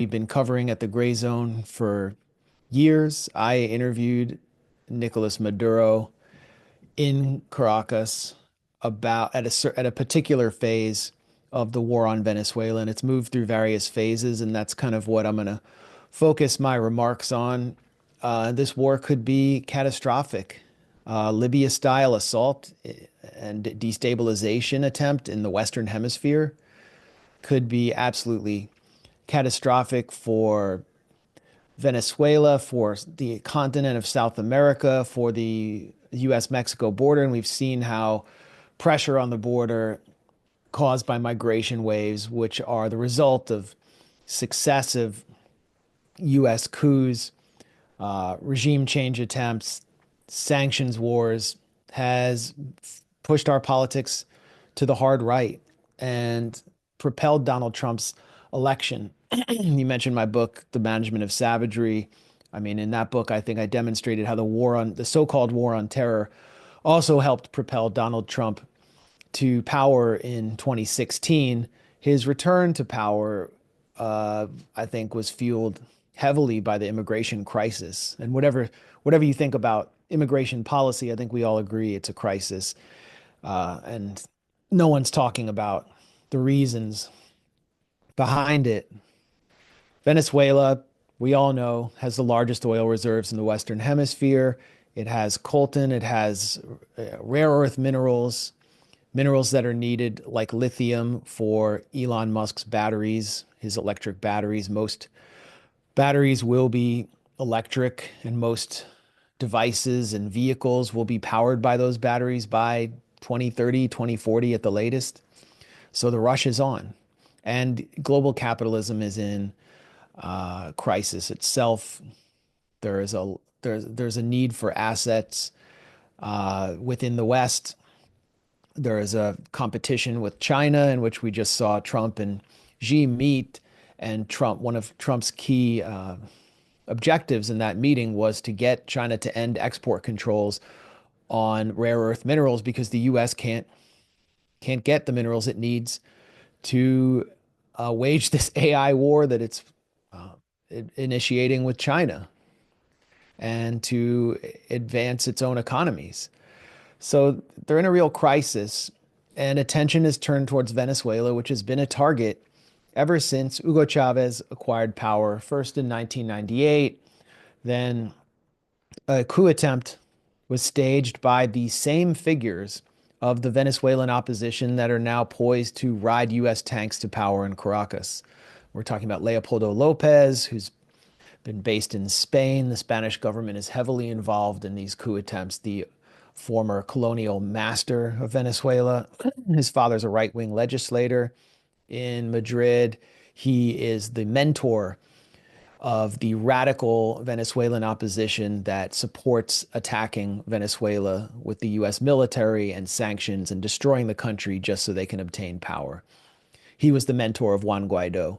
we've been covering at the Gray Zone for years. I interviewed Nicolas Maduro in Caracas about at a particular phase of the war on Venezuela, and it's moved through various phases, and that's kind of what I'm going to focus my remarks on. This war could be catastrophic. Libya-style assault and destabilization attempt in the Western Hemisphere could be absolutely catastrophic for Venezuela, for the continent of South America, for the US-Mexico border. And we've seen how pressure on the border caused by migration waves, which are the result of successive US coups, regime change attempts, sanctions wars, has pushed our politics to the hard right and propelled Donald Trump's election. You mentioned my book, The Management of Savagery. I mean, in that book, I think I demonstrated how the so-called war on terror also helped propel Donald Trump to power in 2016. His return to power, I think, was fueled heavily by the immigration crisis. And whatever you think about immigration policy, I think we all agree it's a crisis. And no one's talking about the reasons behind it. Venezuela, we all know, has the largest oil reserves in the Western Hemisphere. It has coltan, it has rare earth minerals, minerals that are needed like lithium for Elon Musk's batteries, his electric batteries. Most batteries will be electric, and most devices and vehicles will be powered by those batteries by 2030, 2040 at the latest. So the rush is on. And global capitalism is in crisis itself. There's a need for assets within the West. There is a competition with China, in which we just saw Trump and Xi meet. And one of Trump's key objectives in that meeting was to get China to end export controls on rare earth minerals because the U.S. can't get the minerals it needs to wage this AI war that it's initiating with China and to advance its own economies. So they're in a real crisis, and attention is turned towards Venezuela, which has been a target ever since Hugo Chavez acquired power, first in 1998. Then a coup attempt was staged by the same figures of the Venezuelan opposition that are now poised to ride U.S. tanks to power in Caracas. We're talking about Leopoldo Lopez, who's been based in Spain. The Spanish government is heavily involved in these coup attempts. The former colonial master of Venezuela, his father's a right-wing legislator in Madrid. He is the mentor of the radical Venezuelan opposition that supports attacking Venezuela with the US military and sanctions and destroying the country just so they can obtain power. He was the mentor of Juan Guaido.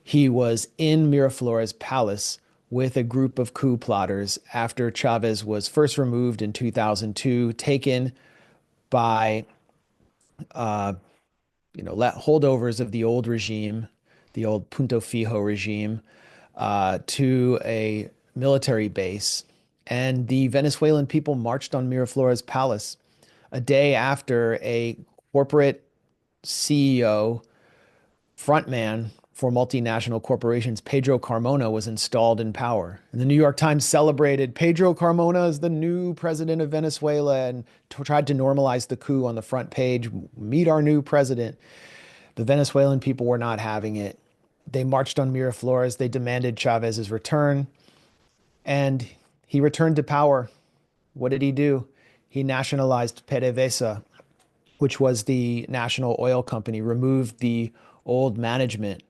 He was in Miraflores Palace with a group of coup plotters after Chavez was first removed in 2002, taken by holdovers of the old regime, the old Punto Fijo regime, to a military base. And the Venezuelan people marched on Miraflores Palace a day after a corporate CEO, frontman for multinational corporations, Pedro Carmona, was installed in power. And the New York Times celebrated Pedro Carmona as the new president of Venezuela and tried to normalize the coup on the front page. Meet our new president. The Venezuelan people were not having it. They marched on Miraflores. They demanded Chavez's return, and he returned to power. What did he do? He nationalized PDVSA, which was the national oil company, removed the old management,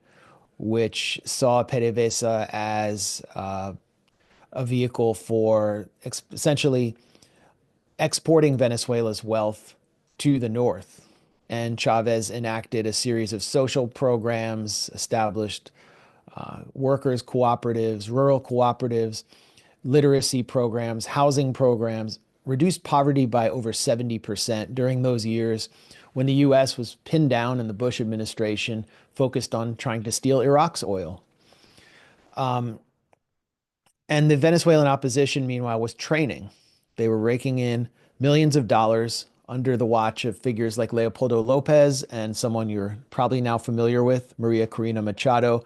which saw PDVSA as a vehicle for essentially exporting Venezuela's wealth to the north. And Chavez enacted a series of social programs, established workers' cooperatives, rural cooperatives, literacy programs, housing programs, reduced poverty by over 70% during those years when the U.S. was pinned down in the Bush administration, focused on trying to steal Iraq's oil. Um, and the Venezuelan opposition, meanwhile, was training. They were raking in millions of dollars under the watch of figures like Leopoldo Lopez and someone you're probably now familiar with, Maria Corina Machado,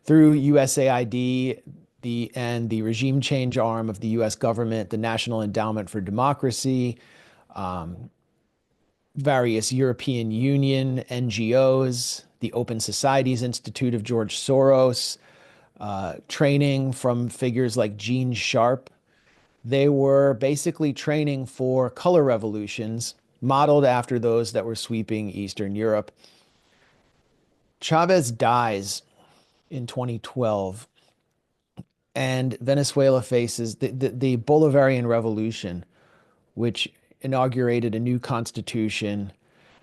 through USAID, the regime change arm of the US government, the National Endowment for Democracy, um, various European Union NGOs, the Open Societies Institute of George Soros, training from figures like Gene Sharp. They were basically training for color revolutions modeled after those that were sweeping Eastern Europe. Chavez dies in 2012, and Venezuela faces the Bolivarian Revolution, which inaugurated a new constitution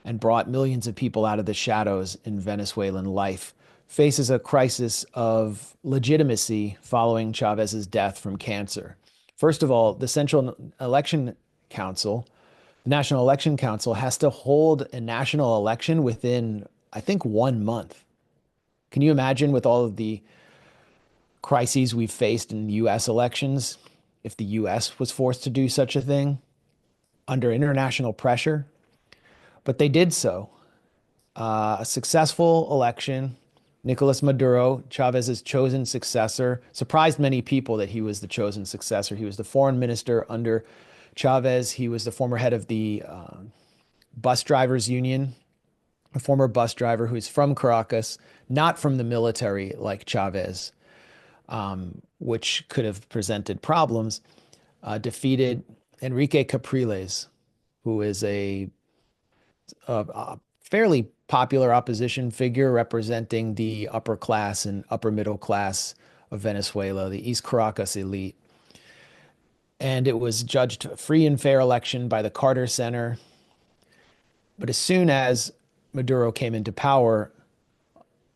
and brought millions of people out of the shadows in Venezuelan life, faces a crisis of legitimacy following Chavez's death from cancer. First of all, the Central Election Council, the National Election Council, has to hold a national election within, I think, 1 month. Can you imagine with all of the crises we've faced in US elections if the US was forced to do such a thing under international pressure? But they did so. A successful election. Nicolas Maduro, Chavez's chosen successor, surprised many people that he was the chosen successor. He was the foreign minister under Chavez. He was the former head of the bus drivers union, a former bus driver who's from Caracas, not from the military like Chavez, which could have presented problems. Defeated Enrique Capriles, who is a fairly popular opposition figure representing the upper class and upper middle class of Venezuela, the East Caracas elite. And it was judged a free and fair election by the Carter Center. But as soon as Maduro came into power,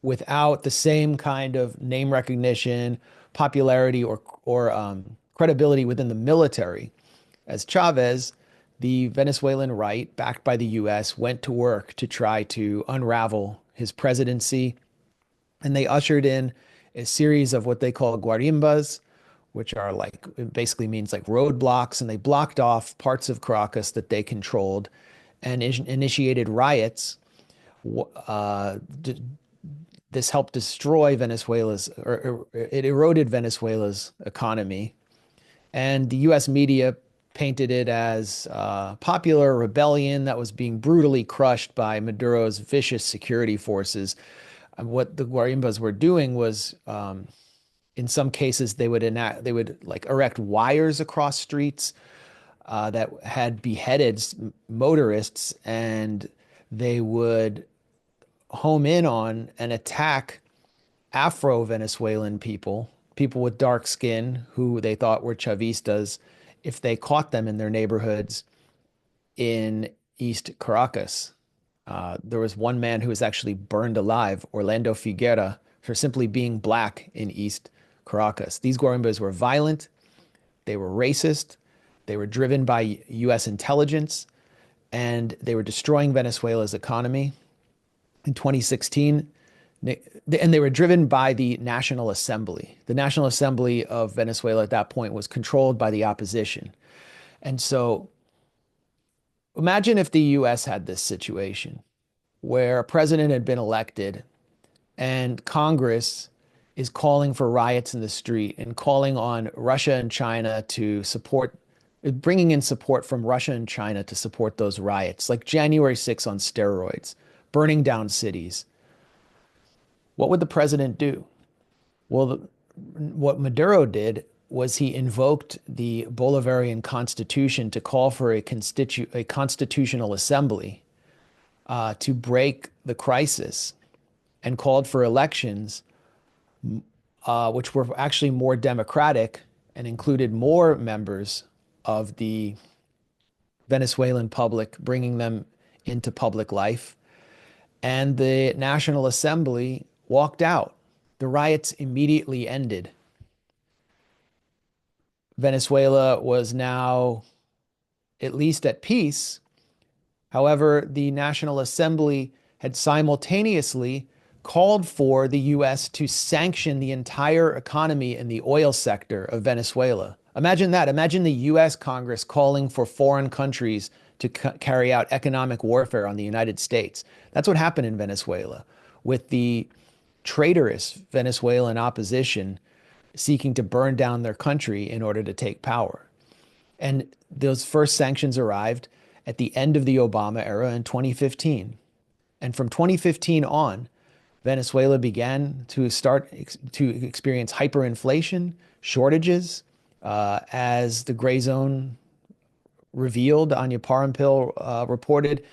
without the same kind of name recognition, popularity, or credibility within the military as Chavez, the Venezuelan right, backed by the US, went to work to try to unravel his presidency. And they ushered in a series of what they call guarimbas, which are like, it basically means like roadblocks. And they blocked off parts of Caracas that they controlled and initiated riots. Uh, this helped destroy Venezuela's, or it eroded Venezuela's economy. And the US media painted it as popular rebellion that was being brutally crushed by Maduro's vicious security forces. And what the Guarimbas were doing was, in some cases, they would like erect wires across streets that had beheaded motorists, and they would home in on and attack Afro-Venezuelan people, people with dark skin who they thought were Chavistas, if they caught them in their neighborhoods in East Caracas. There was one man who was actually burned alive, Orlando Figuera, for simply being black in East Caracas. These Guarimbas were violent, they were racist, they were driven by US intelligence, and they were destroying Venezuela's economy. In 2016, and they were driven by the National Assembly. The National Assembly of Venezuela at that point was controlled by the opposition. And so imagine if the US had this situation where a president had been elected and Congress is calling for riots in the street and calling on Russia and China to support, bringing in support from Russia and China to support those riots, like January 6th on steroids, burning down cities. What would the president do? Well, what Maduro did was he invoked the Bolivarian constitution to call for a constitutional assembly to break the crisis and called for elections, which were actually more democratic and included more members of the Venezuelan public, bringing them into public life. And the National Assembly walked out. The riots immediately ended. Venezuela was now at least at peace. However, the National Assembly had simultaneously called for the US to sanction the entire economy in the oil sector of Venezuela. Imagine that. Imagine the US Congress calling for foreign countries to carry out economic warfare on the United States. That's what happened in Venezuela with the traitorous Venezuelan opposition seeking to burn down their country in order to take power. And those first sanctions arrived at the end of the Obama era in 2015. And from 2015 on, Venezuela began to start to experience hyperinflation, shortages, as the Gray Zone revealed. Anya Parampil reported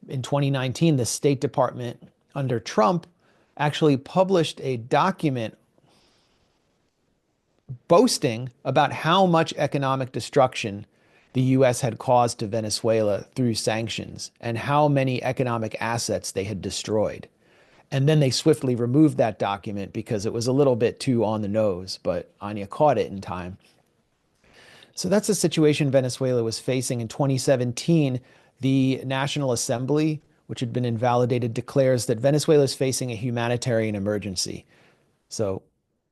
in 2019, the State Department under Trump actually published a document boasting about how much economic destruction the US had caused to Venezuela through sanctions and how many economic assets they had destroyed. And then they swiftly removed that document because it was a little bit too on the nose, but Anya caught it in time. So that's the situation Venezuela was facing in 2017. The National Assembly, which had been invalidated, declares that Venezuela is facing a humanitarian emergency. So,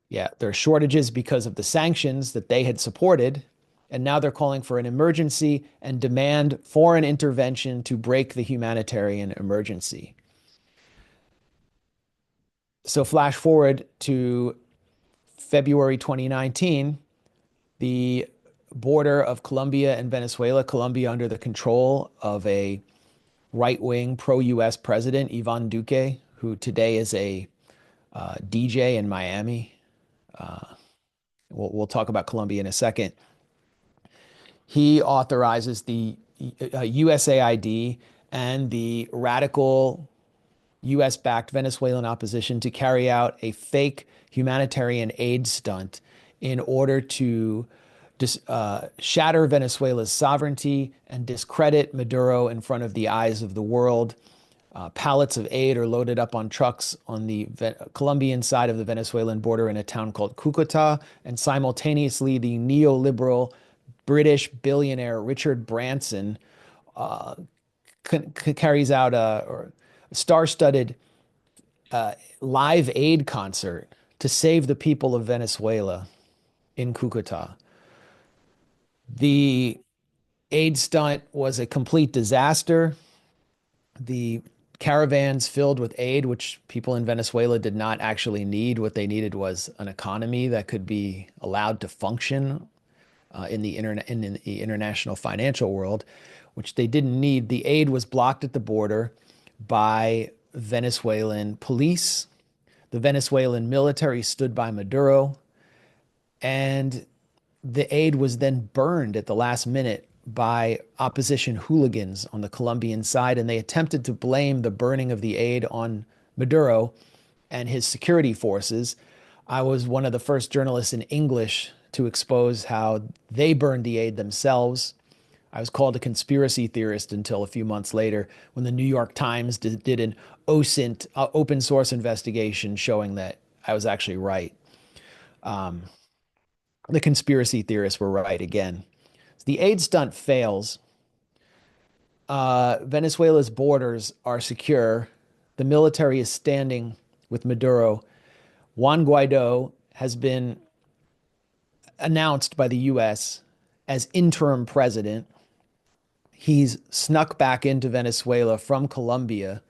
yeah, there are shortages because of the sanctions that they had supported. And now they're calling for an emergency and demand foreign intervention to break the humanitarian emergency. So, flash forward to February 2019, the border of Colombia and Venezuela, Colombia under the control of a right wing pro US president, Ivan Duque, who today is a DJ in Miami. We'll talk about Colombia in a second. He authorizes the USAID and the radical US backed Venezuelan opposition to carry out a fake humanitarian aid stunt in order to shatter Venezuela's sovereignty and discredit Maduro in front of the eyes of the world. Pallets of aid are loaded up on trucks on the Colombian side of the Venezuelan border in a town called Cucuta, and simultaneously the neoliberal British billionaire Richard Branson carries out a star-studded live aid concert to save the people of Venezuela in Cucuta. The aid stunt was a complete disaster. The caravans filled with aid, which people in Venezuela did not actually need. What they needed was an economy that could be allowed to function in the international financial world, which they didn't need. The aid was blocked at the border by Venezuelan police. The Venezuelan military stood by Maduro, and the aid was then burned at the last minute by opposition hooligans on the Colombian side, and they attempted to blame the burning of the aid on Maduro and his security forces. I was one of the first journalists in English to expose how they burned the aid themselves. I was called a conspiracy theorist until a few months later when the New York Times did an OSINT, open source investigation showing that I was actually right. The conspiracy theorists were right again. The aid stunt fails. Venezuela's borders are secure. The military is standing with Maduro. Juan Guaido has been announced by the US as interim president. He's snuck back into Venezuela from Colombia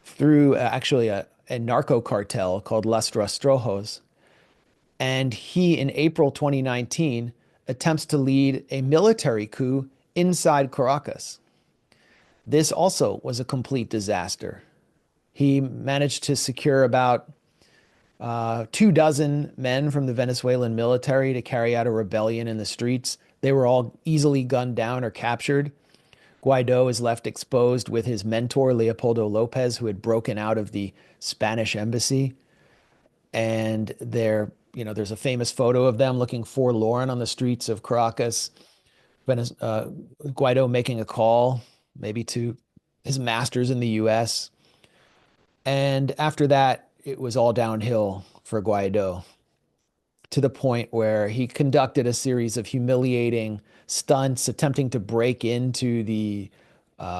through actually a narco cartel called Los Rastrojos. And he, in April 2019, attempts to lead a military coup inside Caracas. This also was a complete disaster. He managed to secure about 24 men from the Venezuelan military to carry out a rebellion in the streets. They were all easily gunned down or captured. Guaido is left exposed with his mentor, Leopoldo Lopez, who had broken out of the Spanish embassy. And there's a famous photo of them looking forlorn on the streets of Caracas. Guaido making a call, maybe to his masters in the US. And after that, it was all downhill for Guaido to the point where he conducted a series of humiliating stunts, attempting to break into the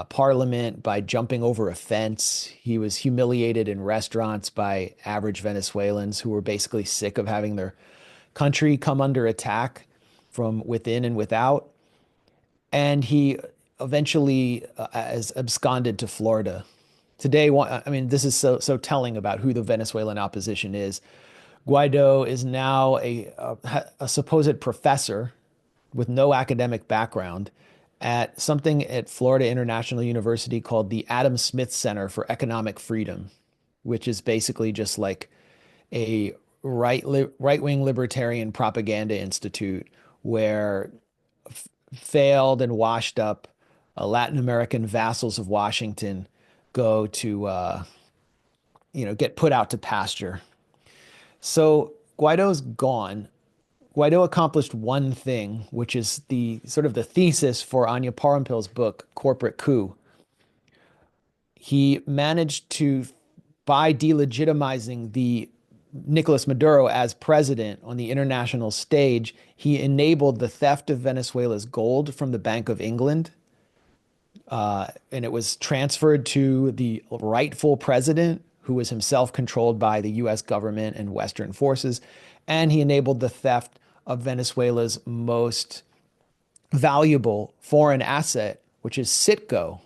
parliament by jumping over a fence. He was humiliated in restaurants by average Venezuelans who were basically sick of having their country come under attack from within and without. And he eventually has absconded to Florida. Today, I mean, this is so telling about who the Venezuelan opposition is. Guaido is now a supposed professor with no academic background at something at Florida International University called the Adam Smith Center for Economic Freedom, which is basically just like a right-wing libertarian propaganda institute where failed and washed up Latin American vassals of Washington go to get put out to pasture. So Guaido's gone. Guaido accomplished one thing, which is the sort of the thesis for Anya Parampil's book, Corporate Coup. He managed to, by delegitimizing the Nicolas Maduro as president on the international stage, he enabled the theft of Venezuela's gold from the Bank of England. And it was transferred to the rightful president, who was himself controlled by the US government and Western forces. And he enabled the theft of Venezuela's most valuable foreign asset, which is Citgo.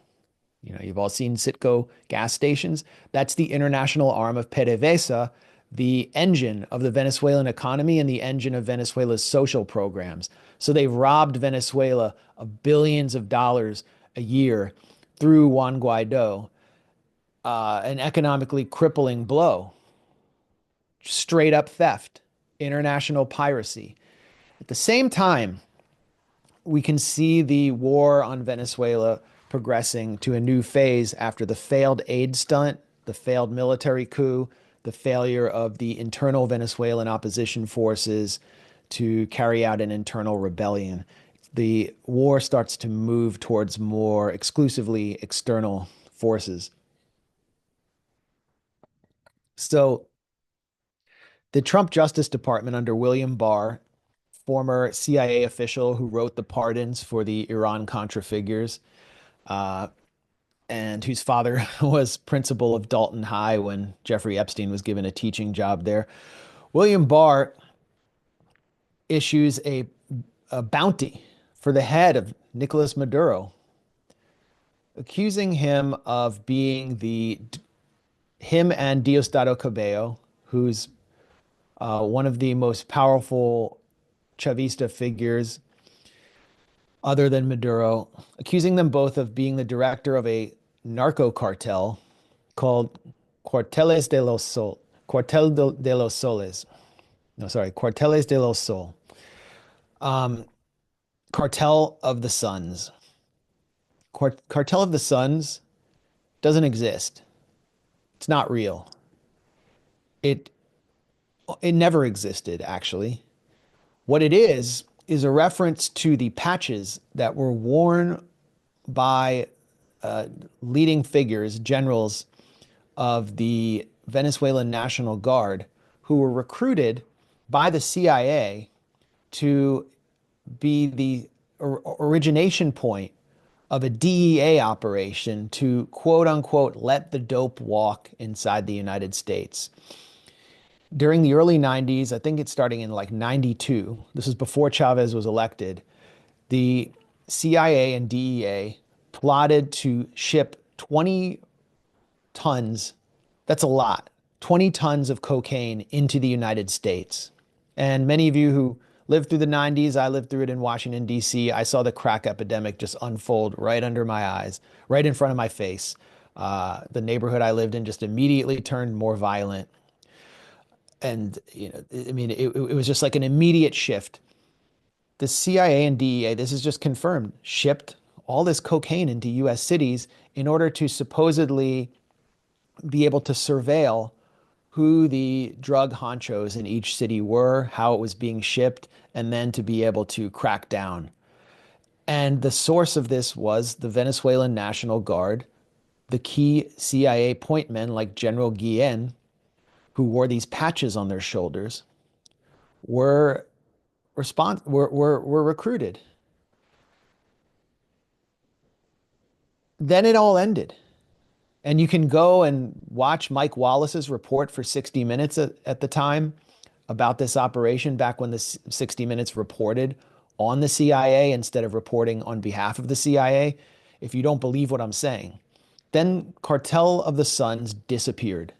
You know, you've all seen Citgo gas stations. That's the international arm of PDVSA, the engine of the Venezuelan economy and the engine of Venezuela's social programs. So they've robbed Venezuela of billions of dollars a year through Juan Guaido, an economically crippling blow, straight up theft, international piracy. At the same time, we can see the war on Venezuela progressing to a new phase after the failed aid stunt, the failed military coup, the failure of the internal Venezuelan opposition forces to carry out an internal rebellion. The war starts to move towards more exclusively external forces. So the Trump Justice Department under William Barr, former CIA official who wrote the pardons for the Iran-Contra figures, uh, and whose father was principal of Dalton High when Jeffrey Epstein was given a teaching job there. William Barr issues a bounty for the head of Nicolas Maduro, accusing him of being him and Diosdado Cabello, who's one of the most powerful Chavista figures other than Maduro, accusing them both of being the director of a narco cartel called Cuarteles de los Sol, de los Soles. No, sorry, Cuarteles de los Sol. Cartel of the Suns. Cartel of the Suns doesn't exist. It's not real. It it never existed, actually. What it is a reference to the patches that were worn by leading figures, generals of the Venezuelan National Guard, who were recruited by the CIA to be the origination point of a DEA operation to quote unquote let the dope walk inside the United States. During the early 90s, I think it's starting in like 92, this was before Chavez was elected, the CIA and DEA plotted to ship 20 tons, that's a lot, 20 tons of cocaine into the United States. And many of you who lived through the 90s, I lived through it in Washington, D.C. I saw the crack epidemic just unfold right under my eyes, right in front of my face. The neighborhood I lived in just immediately turned more violent. And, you know, I mean, it was just like an immediate shift. The CIA and DEA, this is just confirmed, shipped all this cocaine into US cities in order to supposedly be able to surveil who the drug honchos in each city were, how it was being shipped, and then to be able to crack down. And the source of this was the Venezuelan National Guard, the key CIA point men like General Guillen, who wore these patches on their shoulders, were were recruited. then it all ended. And you can go and watch Mike Wallace's report for 60 Minutes at the time about this operation back when the 60 Minutes reported on the CIA instead of reporting on behalf of the CIA. If you don't believe what I'm saying, then Cartel of the Suns disappeared.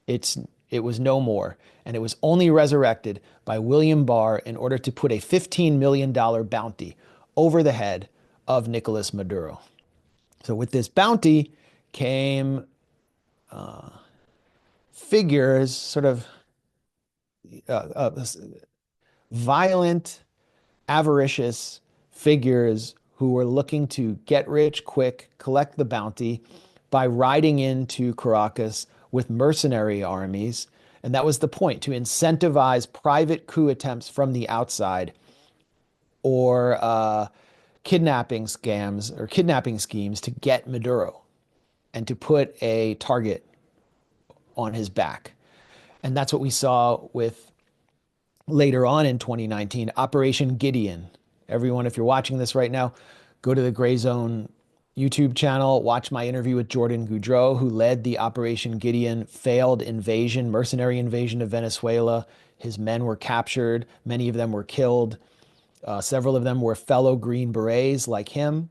It's it was no more, and it was only resurrected by William Barr in order to put a $15 million bounty over the head of Nicolas Maduro. So with this bounty came figures, sort of violent, avaricious figures who were looking to get rich quick, collect the bounty by riding into Caracas with mercenary armies. And that was the point, to incentivize private coup attempts from the outside or kidnapping scams or kidnapping schemes to get Maduro and to put a target on his back. And that's what we saw with later on in 2019, Operation Gideon. Everyone, if you're watching this right now, go to the Gray Zone YouTube channel, watch my interview with Jordan Goudreau, who led the Operation Gideon failed invasion, mercenary invasion of Venezuela. His men were captured, many of them were killed. Several of them were fellow Green Berets like him.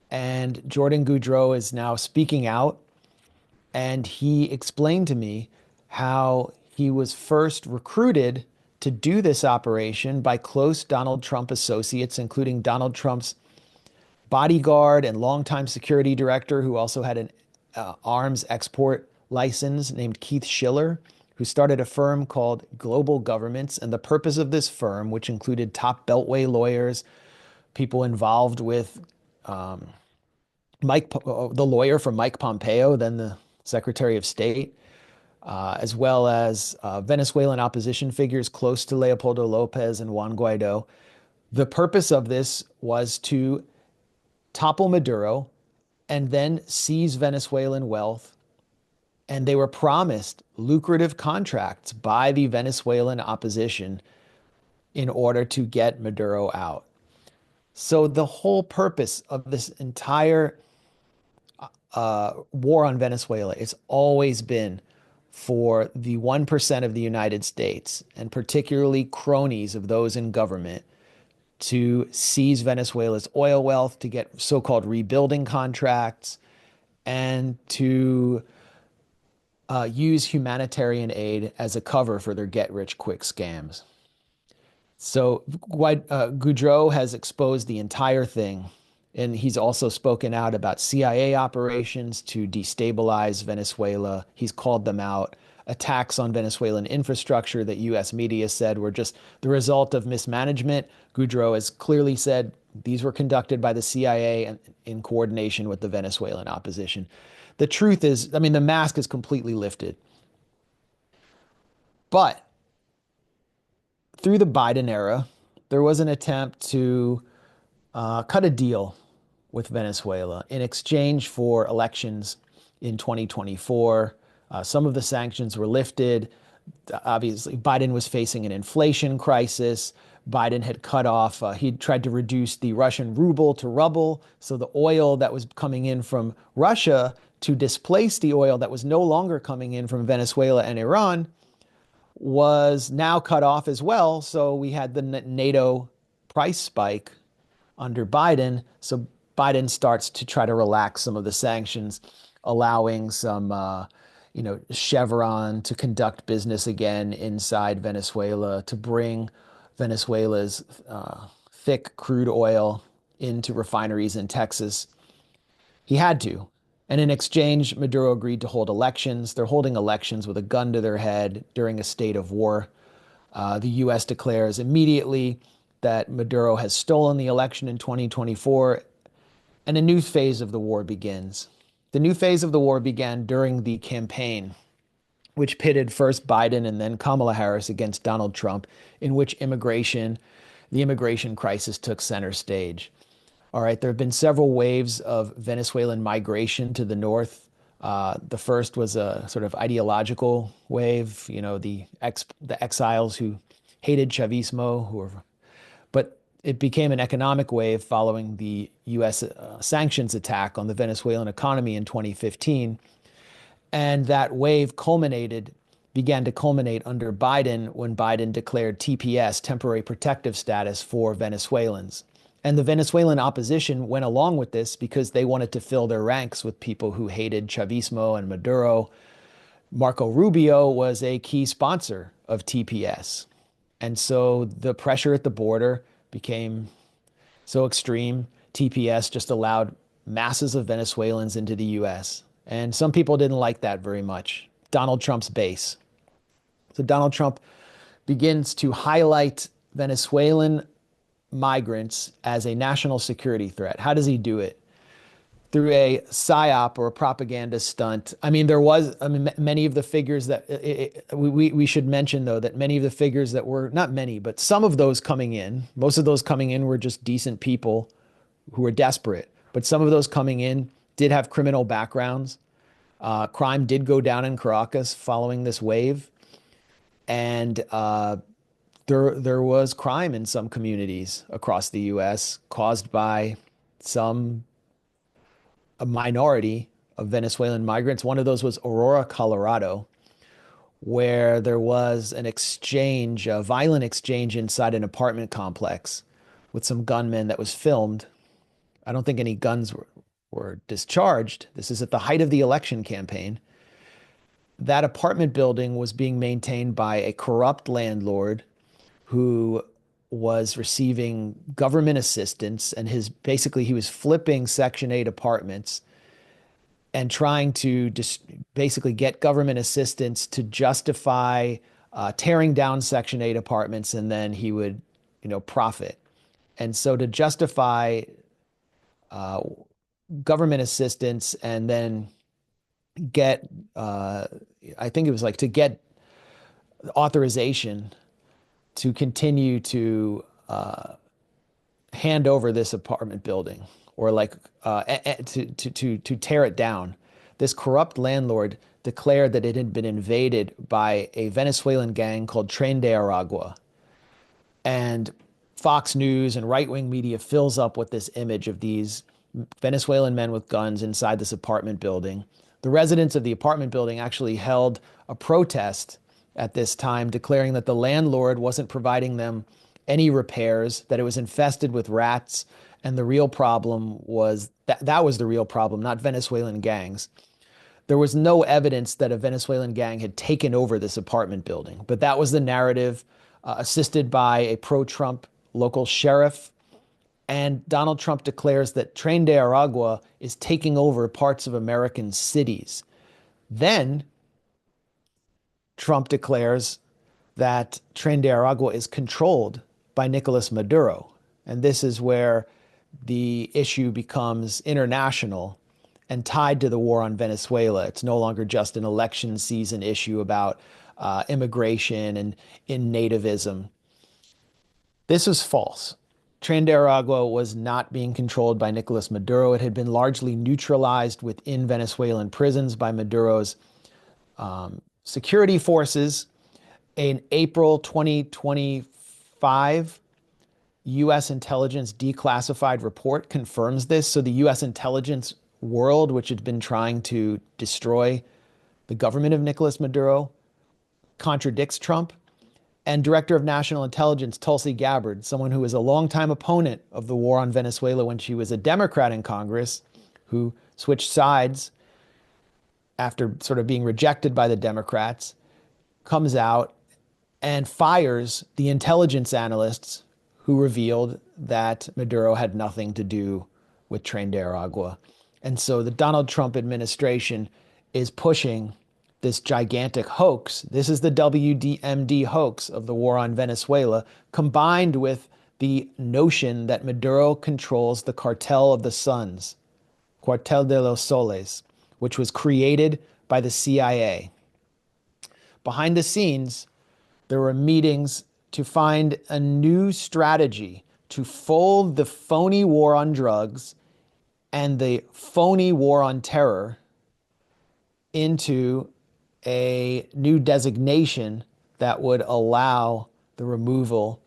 And Jordan Goudreau is now speaking out, and he explained to me how he was first recruited to do this operation by close Donald Trump associates, including Donald Trump's bodyguard and longtime security director, who also had an arms export license, named Keith Schiller, who started a firm called Global Governments. And the purpose of this firm, which included top Beltway lawyers, people involved with the lawyer for Mike Pompeo, then the Secretary of State, as well as Venezuelan opposition figures close to Leopoldo Lopez and Juan Guaido. The purpose of this was to topple Maduro and then seize Venezuelan wealth. And they were promised lucrative contracts by the Venezuelan opposition in order to get Maduro out. So the whole purpose of this entire war on Venezuela, it's always been for the 1% of the United States, and particularly cronies of those in government, to seize Venezuela's oil wealth, to get so-called rebuilding contracts, and to use humanitarian aid as a cover for their get-rich-quick scams. So Goudreau has exposed the entire thing, and he's also spoken out about CIA operations to destabilize Venezuela. He's called them out. Attacks on Venezuelan infrastructure that U.S. media said were just the result of mismanagement. Goudreau has clearly said these were conducted by the CIA in coordination with the Venezuelan opposition. The truth is, I mean, the mask is completely lifted. But through the Biden era, there was an attempt to cut a deal with Venezuela in exchange for elections in 2024. Some of the sanctions were lifted. Obviously, Biden was facing an inflation crisis. Biden had cut off, he tried to reduce the Russian ruble to ruble. So the oil that was coming in from Russia to displace the oil that was no longer coming in from Venezuela and Iran was now cut off as well. So we had the NATO price spike under Biden. So Biden starts to try to relax some of the sanctions, allowing some, Chevron to conduct business again inside Venezuela, to bring Venezuela's thick crude oil into refineries in Texas. He had to. And in exchange, Maduro agreed to hold elections. They're holding elections with a gun to their head during a state of war. The U.S. declares immediately that Maduro has stolen the election in 2024, and a new phase of the war begins. The new phase of the war began during the campaign, which pitted first Biden and then Kamala Harris against Donald Trump, in which the immigration crisis took center stage. All right, there have been several waves of Venezuelan migration to the north. The first was a sort of ideological wave, the exiles who hated Chavismo, but it became an economic wave following the U.S. Sanctions attack on the Venezuelan economy in 2015. And that wave began to culminate under Biden when Biden declared TPS, temporary protective status for Venezuelans. And the Venezuelan opposition went along with this because they wanted to fill their ranks with people who hated Chavismo and Maduro. Marco Rubio was a key sponsor of TPS. And so the pressure at the border became so extreme. TPS just allowed masses of Venezuelans into the US. And some people didn't like that very much. Donald Trump's base. So Donald Trump begins to highlight Venezuelan migrants as a national security threat. How does he do it? Through a psyop or a propaganda stunt. I mean, many of the figures that we should mention, though, that many of the figures that were not many, but some of those coming in, most of those coming in were just decent people who were desperate. But some of those coming in did have criminal backgrounds. Crime did go down in Caracas following this wave. And there was crime in some communities across the U.S. caused by a minority of Venezuelan migrants. One of those was Aurora, Colorado, where there was an exchange, a violent exchange inside an apartment complex with some gunmen that was filmed. I don't think any guns were discharged. This is at the height of the election campaign. That apartment building was being maintained by a corrupt landlord who was receiving government assistance, and he was flipping Section 8 apartments and trying to basically get government assistance to justify tearing down Section 8 apartments, and then he would, profit. And so to justify government assistance and then get, I think it was like to get authorization to continue to hand over this apartment building or to tear it down. This corrupt landlord declared that it had been invaded by a Venezuelan gang called Tren de Aragua. And Fox News and right-wing media fills up with this image of these Venezuelan men with guns inside this apartment building. The residents of the apartment building actually held a protest at this time, declaring that the landlord wasn't providing them any repairs, that it was infested with rats, and the real problem was that was the real problem, not Venezuelan gangs. There was no evidence that a Venezuelan gang had taken over this apartment building, but that was the narrative, assisted by a pro-Trump local sheriff. And Donald Trump declares that Tren de Aragua is taking over parts of American cities. Then Trump declares that Tren de Aragua is controlled by Nicolas Maduro. And this is where the issue becomes international and tied to the war on Venezuela. It's no longer just an election season issue about immigration and in nativism. This was false. Tren de Aragua was not being controlled by Nicolas Maduro. It had been largely neutralized within Venezuelan prisons by Maduro's security forces. In April 2025, U.S. intelligence declassified report confirms this. So the U.S. intelligence world, which had been trying to destroy the government of Nicolas Maduro, contradicts Trump. And Director of National Intelligence, Tulsi Gabbard, someone who was a longtime opponent of the war on Venezuela when she was a Democrat in Congress, who switched sides after sort of being rejected by the Democrats, comes out and fires the intelligence analysts who revealed that Maduro had nothing to do with Tren de Aragua. And so the Donald Trump administration is pushing this gigantic hoax. This is the WMD hoax of the war on Venezuela, combined with the notion that Maduro controls the Cartel of the Suns, Cartel de los Soles, which was created by the CIA. Behind the scenes, there were meetings to find a new strategy to fold the phony war on drugs and the phony war on terror into a new designation that would allow the removal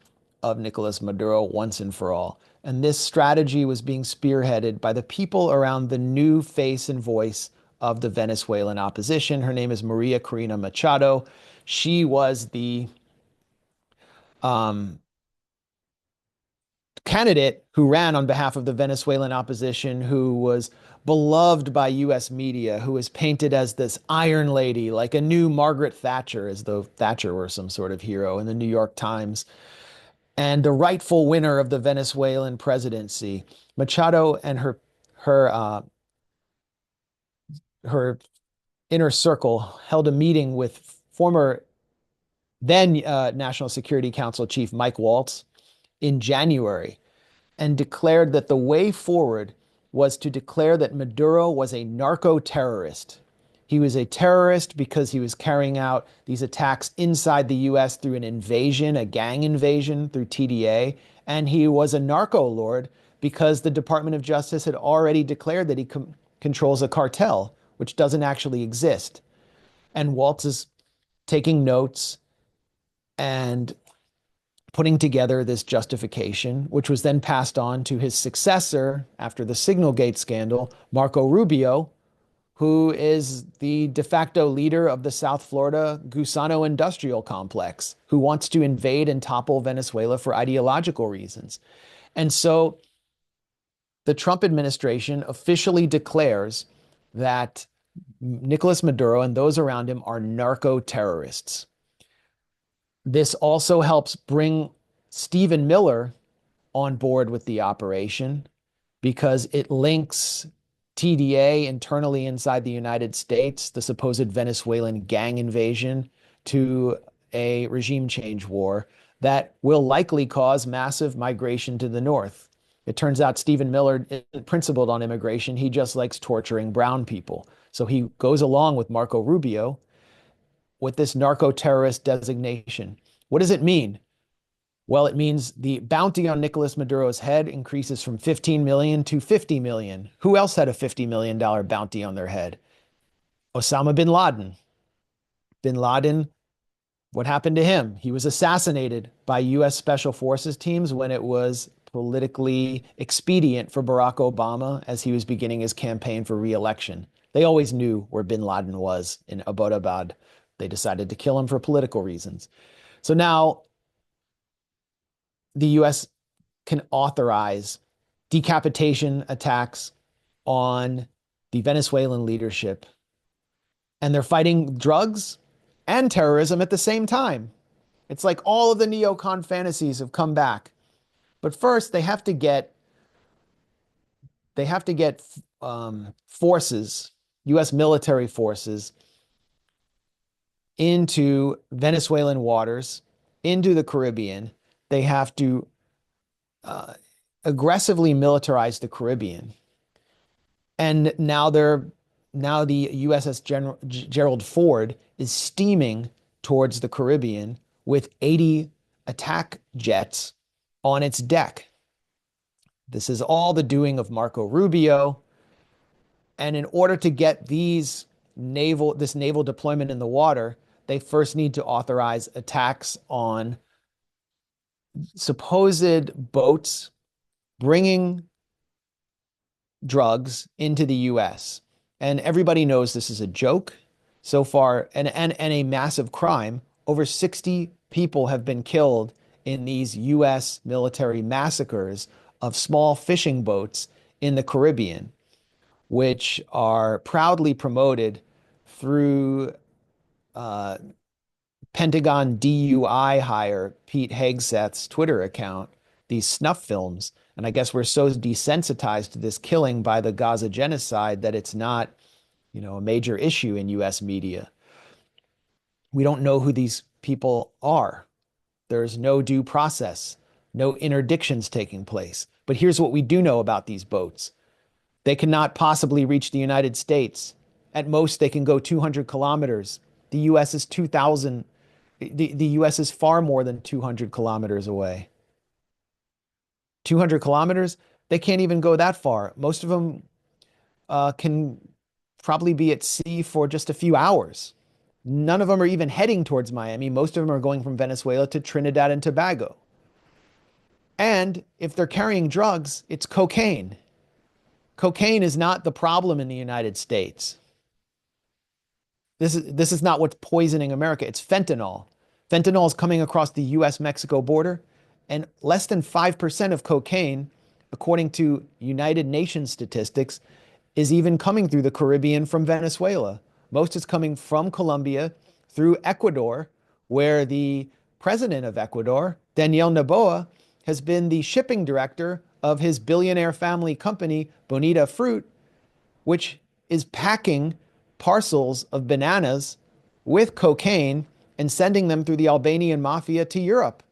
of Nicolas Maduro once and for all. And this strategy was being spearheaded by the people around the new face and voice of the Venezuelan opposition. Her name is Maria Corina Machado. She was the um, candidate who ran on behalf of the Venezuelan opposition, who was beloved by US media, who was painted as this iron lady, like a new Margaret Thatcher, as though Thatcher were some sort of hero in the New York Times, and the rightful winner of the Venezuelan presidency. Machado and her her inner circle held a meeting with former then National Security Council Chief Mike Waltz in January and declared that the way forward was to declare that Maduro was a narco terrorist. He was a terrorist because he was carrying out these attacks inside the US through an invasion, a gang invasion through TDA. And he was a narco lord because the Department of Justice had already declared that he controls a cartel, which doesn't actually exist. And Waltz is taking notes and putting together this justification, which was then passed on to his successor after the Signalgate scandal, Marco Rubio, who is the de facto leader of the South Florida Gusano industrial complex, who wants to invade and topple Venezuela for ideological reasons. And so the Trump administration officially declares that Nicolas Maduro and those around him are narco terrorists. This also helps bring Stephen Miller on board with the operation because it links TDA internally inside the United States, the supposed Venezuelan gang invasion, to a regime change war that will likely cause massive migration to the north. It turns out Stephen Miller isn't principled on immigration. He just likes torturing brown people. So he goes along with Marco Rubio with this narco terrorist designation. What does it mean? Well, it means the bounty on Nicolas Maduro's head increases from 15 million to 50 million. Who else had a $50 million bounty on their head? Osama bin Laden. Bin Laden, what happened to him? He was assassinated by US Special Forces teams when it was politically expedient for Barack Obama as he was beginning his campaign for re-election. They always knew where bin Laden was in Abbottabad. They decided to kill him for political reasons. So now the US can authorize decapitation attacks on the Venezuelan leadership. And they're fighting drugs and terrorism at the same time. It's like all of the neocon fantasies have come back. But first, they have to get forces, U.S. military forces, into Venezuelan waters, into the Caribbean. They have to aggressively militarize the Caribbean. And now the USS Gerald Ford is steaming towards the Caribbean with 80 attack jets on its deck. This is all the doing of Marco Rubio. And in order to get this naval deployment in the water, they first need to authorize attacks on supposed boats bringing drugs into the US. And everybody knows this is a joke so far and a massive crime. Over 60 people have been killed in these US military massacres of small fishing boats in the Caribbean, which are proudly promoted through Pentagon DUI hire Pete Hegseth's Twitter account, these snuff films. And I guess we're so desensitized to this killing by the Gaza genocide that it's not, a major issue in US media. We don't know who these people are. There's no due process, no interdictions taking place. But here's what we do know about these boats. They cannot possibly reach the United States. At most, they can go 200 kilometers. The US is 2,000. The US is far more than 200 kilometers away. 200 kilometers, they can't even go that far. Most of them can probably be at sea for just a few hours. None of them are even heading towards Miami. Most of them are going from Venezuela to Trinidad and Tobago. And if they're carrying drugs, it's cocaine. Cocaine is not the problem in the United States. This is not what's poisoning America. It's fentanyl. Fentanyl is coming across the US-Mexico border, and less than 5% of cocaine, according to United Nations statistics, is even coming through the Caribbean from Venezuela. Most is coming from Colombia through Ecuador, where the president of Ecuador, Daniel Noboa, has been the shipping director of his billionaire family company, Bonita Fruit, which is packing parcels of bananas with cocaine and sending them through the Albanian mafia to Europe,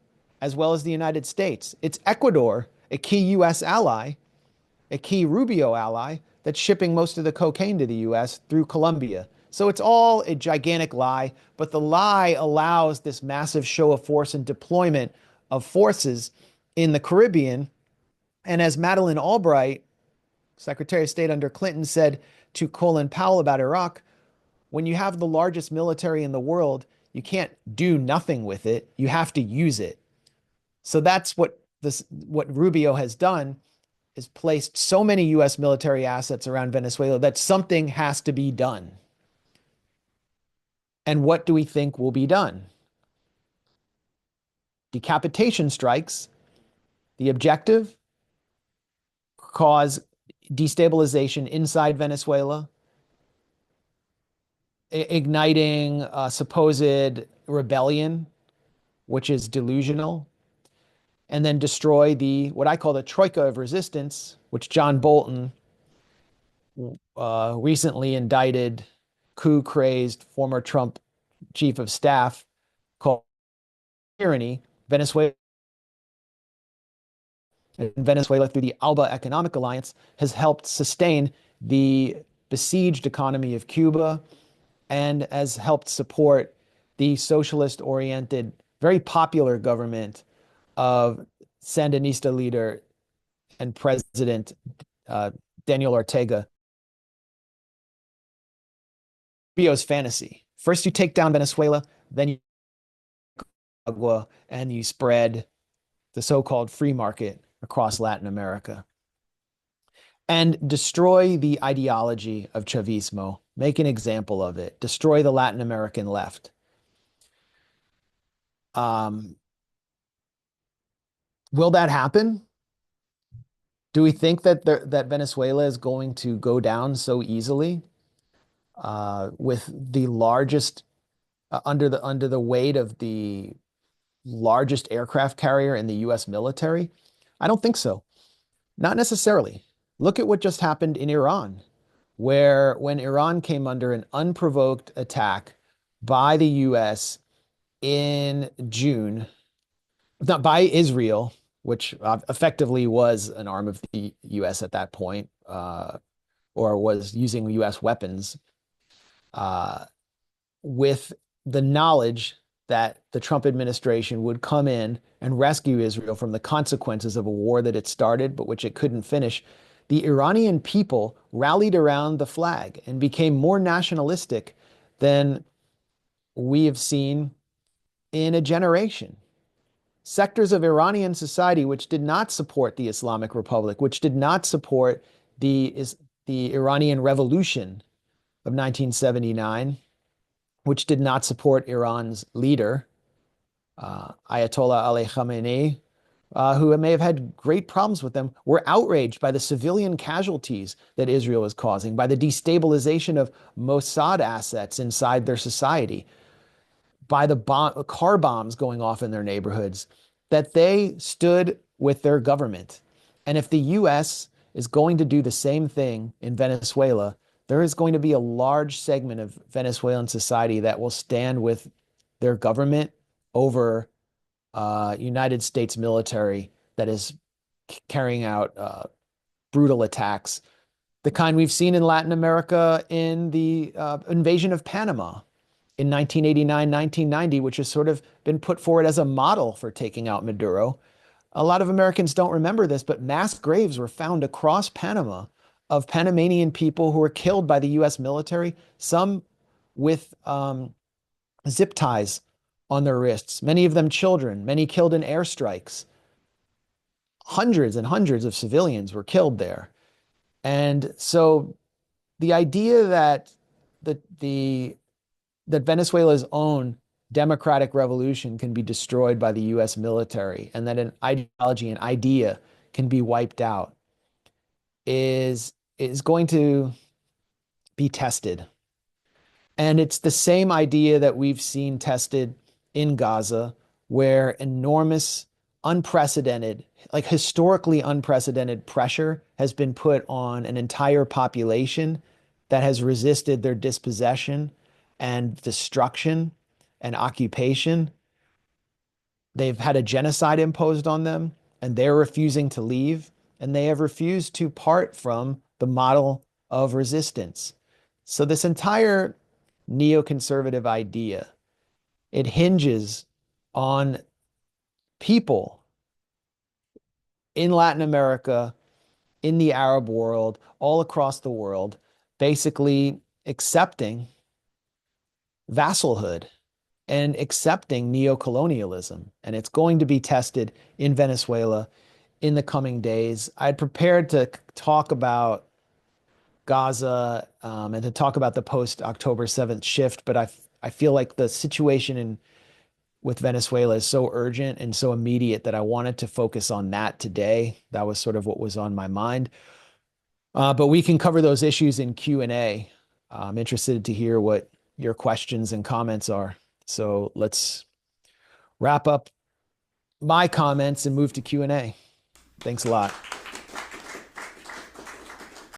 as well as the United States. It's Ecuador, a key US ally, a key Rubio ally, that's shipping most of the cocaine to the US through Colombia. So it's all a gigantic lie, but the lie allows this massive show of force and deployment of forces in the Caribbean. And as Madeleine Albright, Secretary of State under Clinton, said to Colin Powell about Iraq, when you have the largest military in the world, you can't do nothing with it. You have to use it. So that's what Rubio has done, is placed so many US military assets around Venezuela that something has to be done. And what do we think will be done? Decapitation strikes. The objective: cause destabilization inside Venezuela, igniting a supposed rebellion, which is delusional, and then destroy the what I call the troika of resistance, which John Bolton, recently indicted coup-crazed former Trump chief of staff, called tyranny. Venezuela, through the ALBA Economic Alliance, has helped sustain the besieged economy of Cuba and has helped support the socialist-oriented, very popular government of Sandinista leader and President Daniel Ortega. Rubio's fantasy. First, you take down Venezuela, then you and you spread the so-called free market across Latin America and destroy the ideology of Chavismo, make an example of it, destroy the Latin American left. Um, will that happen? Do we think that that Venezuela is going to go down so easily, with the largest under the weight of the largest aircraft carrier in the U.S. military? I don't think so. Not necessarily. Look at what just happened in Iran, where when Iran came under an unprovoked attack by the U.S. in June, not by Israel, which effectively was an arm of the U.S. at that point, or was using U.S. weapons, uh, with the knowledge that the Trump administration would come in and rescue Israel from the consequences of a war that it started, but which it couldn't finish. The Iranian people rallied around the flag and became more nationalistic than we have seen in a generation. Sectors of Iranian society which did not support the Islamic Republic, which did not support the Iranian Revolution of 1979, which did not support Iran's leader, Ayatollah Ali Khamenei, who may have had great problems with them, were outraged by the civilian casualties that Israel is causing, by the destabilization of Mossad assets inside their society, by the car bombs going off in their neighborhoods, that they stood with their government. And if the U.S. is going to do the same thing in Venezuela, there is going to be a large segment of Venezuelan society that will stand with their government over United States military that is carrying out brutal attacks, the kind we've seen in Latin America in the invasion of Panama in 1989, 1990, which has sort of been put forward as a model for taking out Maduro. A lot of Americans don't remember this, but mass graves were found across Panama of Panamanian people who were killed by the U.S. military, some with zip ties on their wrists, many of them children, many killed in airstrikes. hundreds and hundreds of civilians were killed there. And so the idea that the that Venezuela's own democratic revolution can be destroyed by the US military and that an ideology, an idea can be wiped out is going to be tested. And it's the same idea that we've seen tested in Gaza, where enormous, unprecedented, like historically unprecedented pressure has been put on an entire population that has resisted their dispossession and destruction and occupation. They've had a genocide imposed on them, and they're refusing to leave, and they have refused to part from the model of resistance. So this entire neoconservative idea, it hinges on people in Latin America, in the Arab world, all across the world, basically accepting vassalhood and accepting neocolonialism. And it's going to be tested in Venezuela in the coming days. I'd prepared to talk about Gaza and to talk about the post October 7th shift, but I feel like the situation with Venezuela is so urgent and so immediate that I wanted to focus on that today. That was sort of what was on my mind. But we can cover those issues in Q&A. I'm interested to hear what your questions and comments are. So let's wrap up my comments and move to Q&A. Thanks a lot.